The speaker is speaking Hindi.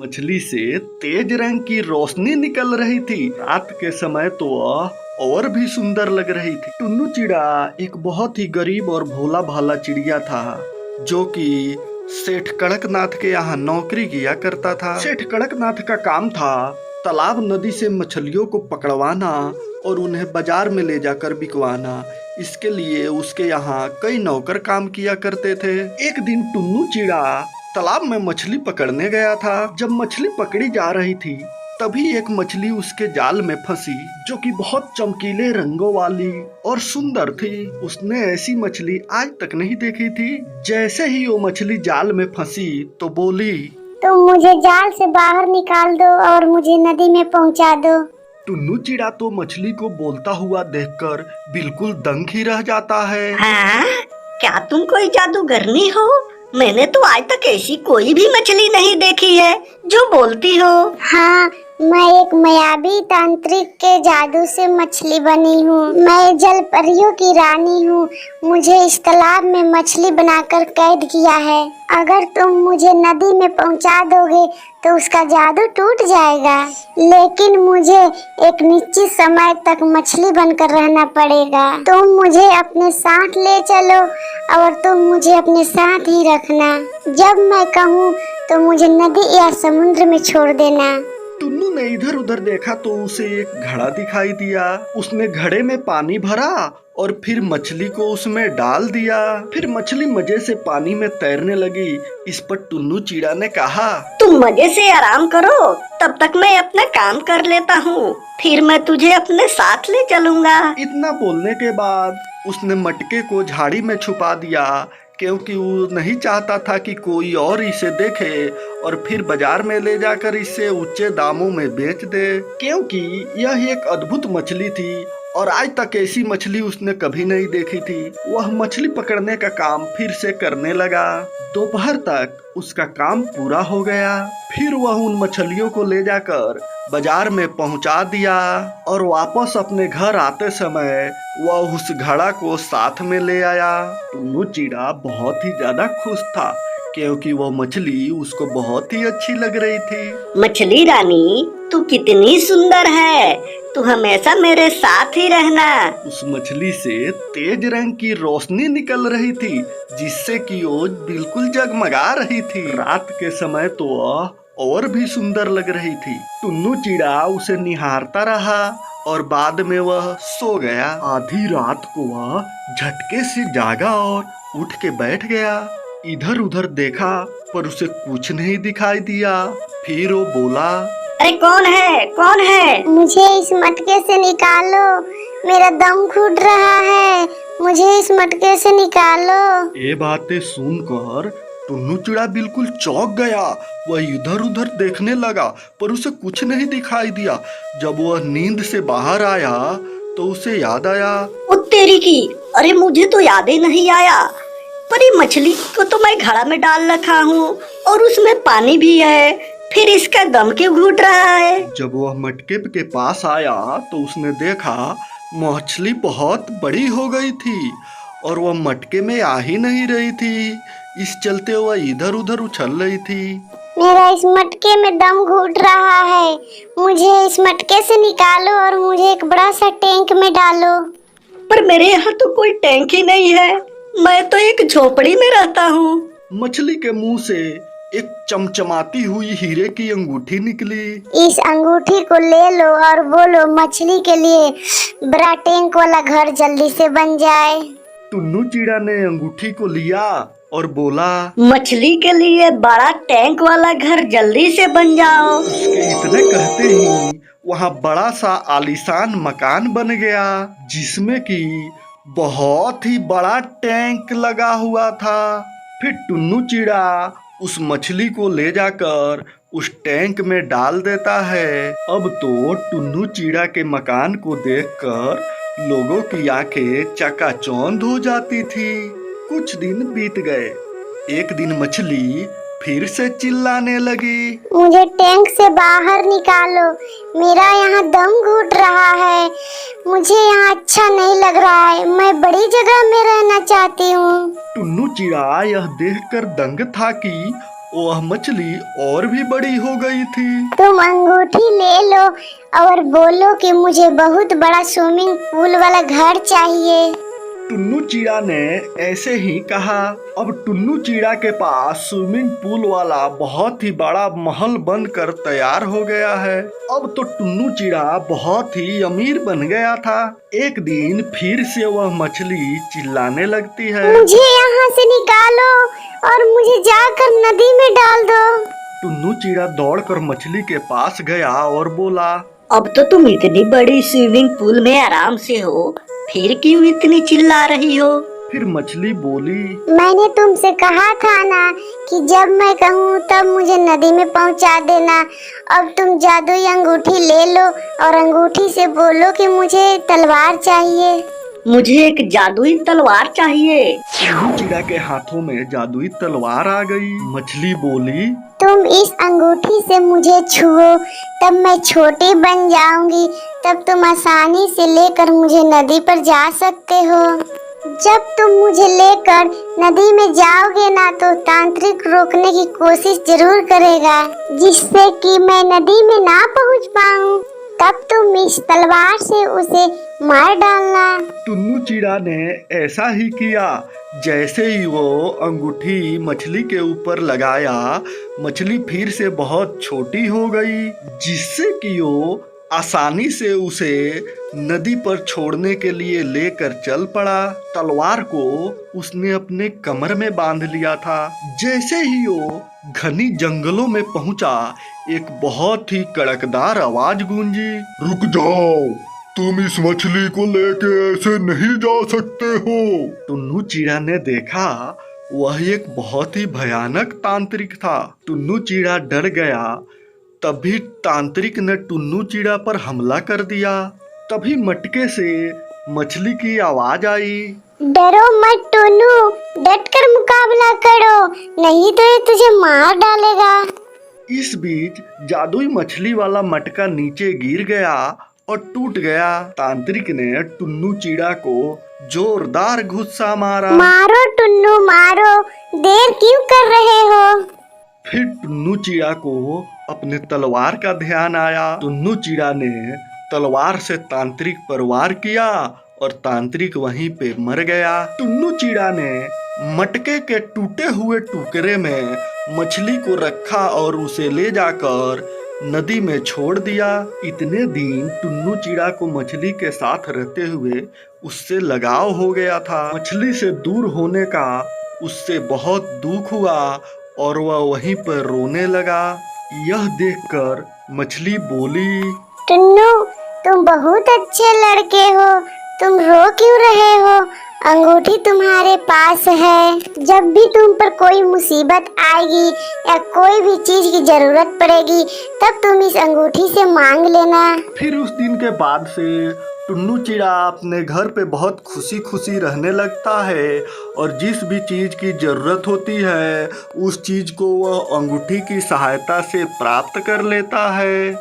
मछली से तेज रंग की रोशनी निकल रही थी। रात के समय तो वह और भी सुंदर लग रही थी। टुन्नू चिड़ा एक बहुत ही गरीब और भोला भाला चिड़िया था, जो कि सेठ कड़कनाथ के यहाँ नौकरी किया करता था। सेठ कड़कनाथ का काम था तालाब नदी से मछलियों को पकड़वाना और उन्हें बाजार में ले जाकर बिकवाना। इसके लिए उसके यहाँ कई नौकर काम किया करते थे। एक दिन टुन्नू चिड़ा तालाब में मछली पकड़ने गया था। जब मछली पकड़ी जा रही थी, तभी एक मछली उसके जाल में फंसी, जो कि बहुत चमकीले रंगों वाली और सुंदर थी। उसने ऐसी मछली आज तक नहीं देखी थी। जैसे ही वो मछली जाल में फंसी तो बोली, तुम मुझे जाल से बाहर निकाल दो और मुझे नदी में पहुंचा दो। टुन्नू चिड़ा तो मछली को बोलता हुआ देखकर बिल्कुल दंग ही रह जाता है। हाँ, क्या तुम कोई जादूगरनी हो? मैंने तो आज तक ऐसी कोई भी मछली नहीं देखी है जो बोलती हो। हाँ, मैं एक मायावी तांत्रिक के जादू से मछली बनी हूँ। मैं जल परियों की रानी हूँ। मुझे इस तालाब में मछली बनाकर कैद किया है। अगर तुम मुझे नदी में पहुँचा दोगे तो उसका जादू टूट जाएगा, लेकिन मुझे एक निश्चित समय तक मछली बनकर रहना पड़ेगा। तुम मुझे अपने साथ ले चलो और तुम मुझे अपने साथ ही रखना। जब मैं कहूँ तो मुझे नदी या समुद्र में छोड़ देना। टुन्नू ने इधर उधर देखा तो उसे एक घड़ा दिखाई दिया। उसने घड़े में पानी भरा और फिर मछली को उसमें डाल दिया। फिर मछली मजे से पानी में तैरने लगी। इस पर टुन्नू चिड़ा ने कहा, तुम मजे से आराम करो, तब तक मैं अपना काम कर लेता हूँ। फिर मैं तुझे अपने साथ ले चलूंगा। इतना बोलने के बाद उसने मटके को झाड़ी में छुपा दिया, क्योंकि वो नहीं चाहता था कि कोई और इसे देखे और फिर बाजार में ले जाकर इसे ऊंचे दामों में बेच दे, क्योंकि यह एक अद्भुत मछली थी और आज तक ऐसी मछली उसने कभी नहीं देखी थी। वह मछली पकड़ने का काम फिर से करने लगा। दोपहर तक उसका काम पूरा हो गया। फिर वह उन मछलियों को ले जाकर बाजार में पहुंचा दिया और वापस अपने घर आते समय वह उस घड़ा को साथ में ले आया। टुन्नू चिड़ा बहुत ही ज्यादा खुश था, क्योंकि वह मछली उसको बहुत ही अच्छी लग रही थी। मछली रानी, तू कितनी सुंदर है। तू हमेशा मेरे साथ ही रहना। उस मछली से तेज रंग की रोशनी निकल रही थी, जिससे कि वो बिल्कुल जगमगा रही थी। रात के समय तो वह और भी सुंदर लग रही थी। टुन्नू चिड़ा उसे निहारता रहा और बाद में वह सो गया। आधी रात को वह झटके से जागा और उठ के बैठ गया। इधर उधर देखा पर उसे कुछ नहीं दिखाई दिया। फिर वो बोला, अरे कौन है, कौन है? मुझे इस मटके से निकालो, मेरा दम घुट रहा है। मुझे इस मटके से निकालो। ये बातें सुनकर टुन्नू चिड़ा बिल्कुल चौंक गया। वह इधर उधर देखने लगा पर उसे कुछ नहीं दिखाई दिया। जब वह नींद से बाहर आया तो उसे याद आया, ओ तेरी की, अरे मुझे तो याद ही नहीं आया। पर ये मछली को तो मैं घड़ा में डाल रखा हूँ और उसमें पानी भी है, फिर इसका दम क्यों घुट रहा है? जब वह मटके के पास आया तो उसने देखा मछली बहुत बड़ी हो गई थी और वह मटके में आ ही नहीं रही थी। इस चलते वह इधर उधर उछल रही थी। मेरा इस मटके में दम घुट रहा है। मुझे इस मटके से निकालो और मुझे एक बड़ा सा टैंक में डालो। पर मेरे यहाँ तो कोई टैंक ही नहीं है। मैं तो एक झोपड़ी में रहता हूँ। मछली के मुंह से एक चमचमाती हुई हीरे की अंगूठी निकली। इस अंगूठी को ले लो और बोलो मछली के लिए बड़ा टैंक वाला घर जल्दी से बन जाए। टुन्नू चिड़ा ने अंगूठी को लिया और बोला, मछली के लिए बड़ा टैंक वाला घर जल्दी से बन जाओ। उसके इतने कहते ही वहाँ बड़ा सा आलीशान मकान बन गया, जिसमें कि बहुत ही बड़ा टैंक लगा हुआ था। फिर टुन्नू चिड़ा उस मछली को ले जाकर उस टैंक में डाल देता है। अब तो टुन्नू चिड़ा के मकान को देखकर लोगों की आंखें चकाचौंध हो जाती थी। कुछ दिन बीत गए। एक दिन मछली फिर से चिल्लाने लगी, मुझे टैंक से बाहर निकालो, मेरा यहाँ दम घुट रहा है। मुझे यहाँ अच्छा नहीं लग रहा है। मैं बड़ी जगह में रहना चाहती हूँ। टुन्नू चिड़ा यह देखकर दंग था कि वह मछली और भी बड़ी हो गई थी। तुम अंगूठी ले लो और बोलो कि मुझे बहुत बड़ा स्विमिंग पूल वाला घर चाहिए। टुन्नू चिड़ा ने ऐसे ही कहा। अब टुन्नू चिड़ा के पास स्विमिंग पूल वाला बहुत ही बड़ा महल बनकर तैयार हो गया है। अब तो टुन्नू चिड़ा बहुत ही अमीर बन गया था। एक दिन फिर से वह मछली चिल्लाने लगती है, मुझे यहाँ से निकालो और मुझे जाकर नदी में डाल दो। टुन्नू चिड़ा दौड़कर मछली के पास गया और बोला, अब तो तुम इतनी बड़ी स्विमिंग पूल में आराम से हो, फिर क्यों इतनी चिल्ला रही हो? फिर मछली बोली, मैंने तुमसे कहा था ना कि जब मैं कहूँ तब मुझे नदी में पहुँचा देना। अब तुम जादुई अंगूठी ले लो और अंगूठी से बोलो कि मुझे तलवार चाहिए। मुझे एक जादुई तलवार चाहिए। टुन्नू चिड़ा के हाथों में जादुई तलवार आ गई। मछली बोली, तुम इस अंगूठी से मुझे छुओ, तब मैं छोटी बन जाऊंगी। तब तुम आसानी से लेकर मुझे नदी पर जा सकते हो। जब तुम मुझे लेकर नदी में जाओगे ना तो तांत्रिक रोकने की कोशिश जरूर करेगा, जिससे कि मैं नदी में ना पहुंच पाऊं। तब तुम इस तलवार से उसे मार डालना। टुन्नू चिड़ा ने ऐसा ही किया। जैसे ही वो अंगूठी मछली के ऊपर लगाया, मछली फिर से बहुत छोटी हो गई, जिससे कि वो आसानी से उसे नदी पर छोड़ने के लिए लेकर चल पड़ा। तलवार को उसने अपने कमर में बांध लिया था। जैसे ही वो घनी जंगलों में पहुंचा, एक बहुत ही कड़कदार आवाज गूंजी, रुक जाओ, तुम इस मछली को लेके ऐसे नहीं जा सकते हो। टुन्नू चिड़ा ने देखा वह एक बहुत ही भयानक तांत्रिक था। टुन्नू चिड़ा डर गया। तभी तांत्रिक ने टुन्नू चिड़ा पर हमला कर दिया। तभी मटके से मछली की आवाज आई, डरो मत टुन्नू, डटकर मुकाबला करो, नहीं तो ये तुझे मार डालेगा। इस बीच जादुई मछली वाला मटका नीचे गिर गया और टूट गया। तांत्रिक ने टुन्नू चिड़ा को जोरदार गुस्सा मारा। मारो टुन्नू मारो, देर क्यों कर रहे हो? फिर टुन्नू चिड़ा को अपने तलवार का ध्यान आया। टुन्नू चिड़ा ने तलवार से तांत्रिक पर वार किया और तांत्रिक वहीं पे मर गया। टुन्नू चिड़ा ने मटके के टूटे हुए टुकड़े में मछली को रखा और उसे ले जाकर नदी में छोड़ दिया। इतने दिन टुन्नू चिड़ा को मछली के साथ रहते हुए उससे लगाव हो गया था। मछली से दूर होने का उससे बहुत दुख हुआ और वह वहीं पर रोने लगा। यह देखकर मछली बोली, टुन्नू तुम बहुत अच्छे लड़के हो, तुम रो क्यों रहे हो? अंगूठी तुम्हारे पास है। जब भी तुम पर कोई मुसीबत आएगी या कोई भी चीज की जरूरत पड़ेगी, तब तुम इस अंगूठी से मांग लेना। फिर उस दिन के बाद से टुन्नू चिड़ा अपने घर पे बहुत खुशी खुशी रहने लगता है और जिस भी चीज की जरूरत होती है उस चीज को वह अंगूठी की सहायता से प्राप्त कर लेता है।